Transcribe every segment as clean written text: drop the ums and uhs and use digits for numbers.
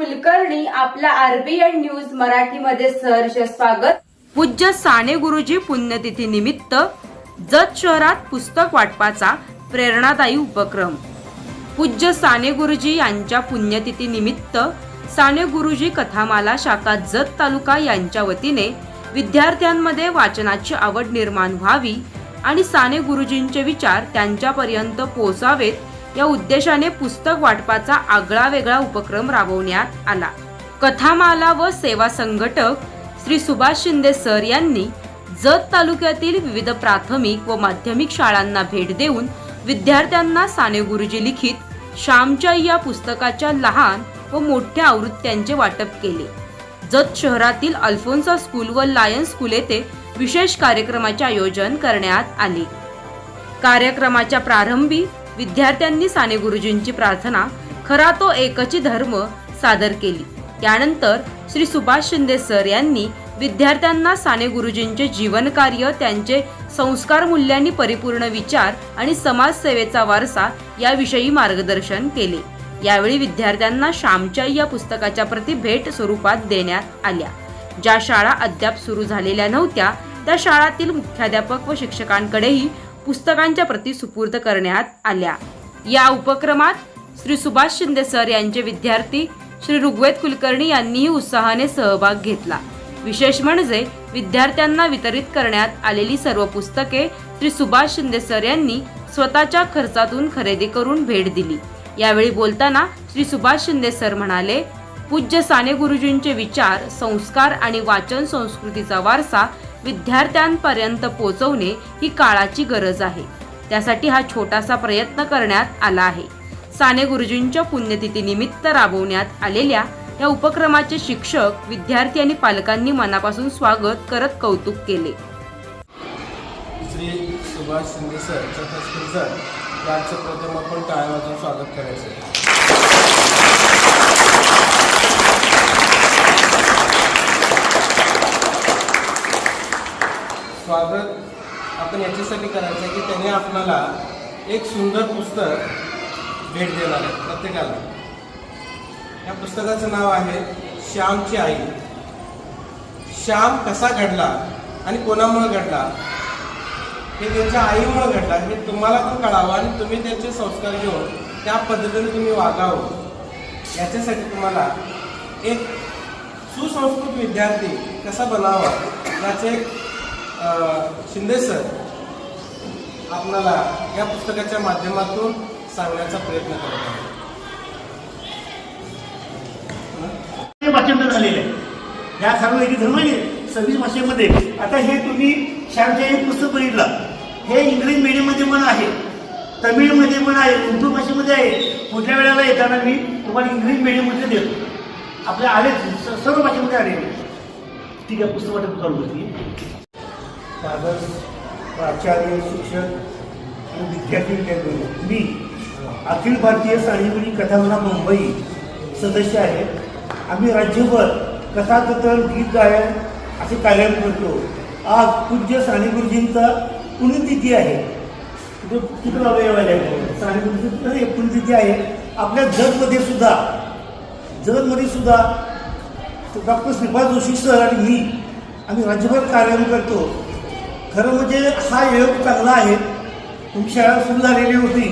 कुलकर्णी आपल्या RBN news मराठीमध्ये सहर्ष स्वागत। पूज्य साने गुरुजी पुण्यतिथी निमित्त जत शहरात पुस्तक वाटपाचा प्रेरणादायी उपक्रम। पूज्य साने गुरुजी यांच्या पुण्यतिथी निमित्त साने गुरुजी कथामाला शाखा जत तालुका यांच्या वतीने विद्यार्थ्यांमध्ये वाचनाची आवड निर्माण व्हावी आणि साने गुरुजींचे विचार त्यांच्यापर्यंत पोहोचावेत या उद्देशाने पुस्तक वाटपाचा आगळा वेगळा उपक्रम राबवण्यात आला। कथामाला व सेवा संघटक श्री सुभाष शिंदे सर यांनी जत तालुक्यातील विविध प्राथमिक व माध्यमिक शाळांना भेट देऊन विद्यार्थ्यांना साने गुरुजी लिखित श्यामच्या या पुस्तकाच्या लहान व मोठ्या आवृत्त्यांचे वाटप केले। जत शहरातील अल्फोन्सा स्कूल व लायन्स स्कूल येथे विशेष कार्यक्रमाचे आयोजन करण्यात आले। कार्यक्रमाच्या प्रारंभी विद्यार्थ्यांनी साने गुरुजींची प्रार्थना खरा तो एकची धर्म सादर केली। त्यानंतर श्री सुभाष शिंदे सर यांनी विद्यार्थ्यांना साने गुरुजींचे जीवन कार्य, त्यांचे संस्कार मूल्यांनी परिपूर्ण विचार आणि समाजसेवेचा वारसा याविषयी मार्गदर्शन केले। यावेळी विद्यार्थ्यांना श्यामच्या या पुस्तकाच्या प्रती भेट स्वरूपात देण्यात आल्या। ज्या शाळा अद्याप सुरू झालेल्या नव्हत्या त्या शाळातील मुख्याध्यापक व शिक्षकांकडेही पुस्तकांच्या प्रती सुपूर्द करण्यात आल्या। या उपक्रमात श्री सुभाष शिंदे सर यांचे विद्यार्थी श्री ऋग्वेद कुलकर्णी यांनीही उत्साहाने सहभाग घेतला। विशेष म्हणजे विद्यार्थ्यांना वितरित करण्यात आलेली सर्व पुस्तके श्री सुभाष शिंदे सर यांनी स्वतःच्या खर्चातून खरेदी करून भेट दिली। यावेळी बोलताना श्री सुभाष शिंदे सर म्हणाले, पूज्य साने गुरुजींचे विचार, संस्कार आणि वाचन संस्कृतीचा वारसा विद्यार्थ्यांपर्यंत पोहोचवणे ही काळाची गरज आहे। त्यासाठी हा छोटासा प्रयत्न करण्यात आला आहे। साने गुरुजींच्या पुण्यतिथी निमित्त राबवण्यात आलेल्या या उपक्रमाचे शिक्षक, विद्यार्थी आणि पालकांनी मनापासून स्वागत करत कौतुक केले। श्री सुभाष शिंदे सर यांचं प्रथम आपण टाळ्या वाजवून स्वागत करायचं। स्वागत आपण याच्यासाठी करायचं आहे की त्याने आपल्याला एक सुंदर पुस्तक भेट देणार आहे प्रत्येकाला। या पुस्तकाचं नाव आहे श्यामची आई। श्याम कसा घडला आणि कोणामुळे घडला हे त्यांच्या आईमुळे घडला हे तुम्हाला पण कळावं आणि तुम्ही त्यांचे संस्कार घेऊन त्या पद्धतीने तुम्ही वागावं याच्यासाठी तुम्हाला एक सुसंस्कृत विद्यार्थी कसा बनावा याचे शिंदे सर आपल्याला या पुस्तकाच्या माध्यमातून सांगण्याचा प्रयत्न करत आहेत। वाचन झालेलं आहे या सर्व एक धर्म 26 भाषेमध्ये। आता हे तुम्ही श्यामचे हे पुस्तक बघितलं, हे इंग्लिश मीडियममध्ये पण आहे, तमिळमध्ये पण आहे, उर्दू भाषेमध्ये आहे। पुढल्या वेळेला येताना मी तुम्हाला इंग्लिश मीडियममध्ये देतो, आपल्या आले सर्व भाषेमध्ये आलेले। ठीक आहे, पुस्तक वाटप चालू होती। सादर प्राचार्य, शिक्षक आणि विद्यार्थी मी अखिल भारतीय साने गुरुजी कथामाला मुंबई सदस्य आहे। आम्ही राज्यभर कथाकथन, गीत गायन असे कार्यक्रम करतो। आज पूज्य साने गुरुजींचा पुण्यतिथी आहे। कुठं लावलं साने गुरुजींची पुण्यतिथी आहे। आपल्या जतमध्ये सुद्धा डॉक्टर श्रीपाद जोशी सर आणि मी आम्ही राज्यभर कार्यक्रम करतो। खरं म्हणजे हा योग चांगला आहे। तुमची शाळा सुरू झालेली होती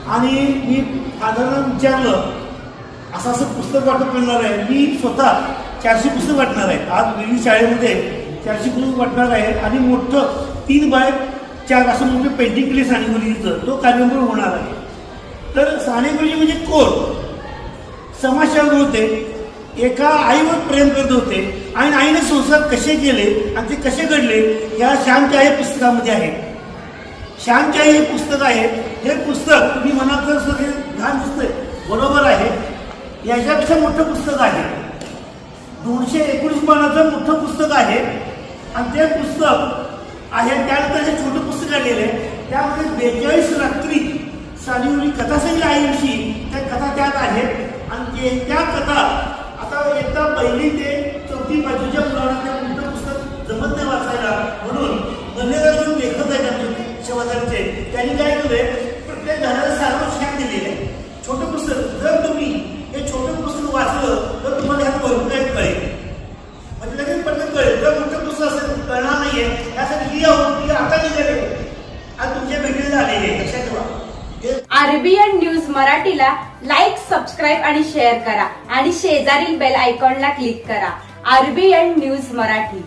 आणि मी साधारण विचारलं असं पुस्तक वाटप करणार आहे। मी स्वतः 400 पुस्तक वाटणार आहे। आज विविध शाळेमध्ये 400 पुस्तक वाटणार आहे आणि मोठं 3x4 असं मोठं पेंटिंग केली साने गुरुजीचं, तो कार्यक्रम होणार आहे। तर साने गुरुजी म्हणजे कोण? समाजसेवक होते, एका आईवर प्रेम करत होते आणि आईने संस्कार कसे केले आणि ते कसे घडले या श्यामच्या आई पुस्तकामध्ये आहे। श्यामच्या आई हे पुस्तक आहे। हे पुस्तक तुम्ही म्हणाल तर सगळे लहान दिसतंय, बरोबर आहे। याच्यापेक्षा मोठं पुस्तक आहे, 219 पानाचं मोठं पुस्तक आहे आणि ते पुस्तक आहे। त्यानंतर हे छोटं पुस्तक आलेलं आहे, त्यामध्ये 42 रात्री साने गुरुजी कथा सांगितली आईविषयी, त्या कथा त्यात आहेत आणि त्या कथा आता एकदा 1ली ते 4थी बाजूच्या मुलांना ते मोठं पुस्तक जमत नाही वाचायला, म्हणून बल्लेदार लेखक आहेत आमचे शिवाजांचे, त्यांनी काय केलंय प्रत्येक घराला सार्वजनिक दिलेलं आहे छोटं पुस्तक। जर तुम्ही हे छोटं पुस्तक वाचलं तर आरबीएन न्यूज मराठीला लाईक, सबस्क्राईब आणि शेअर करा आणि शेजारील बेल आयकॉनला क्लिक करा. RBN news Marathi.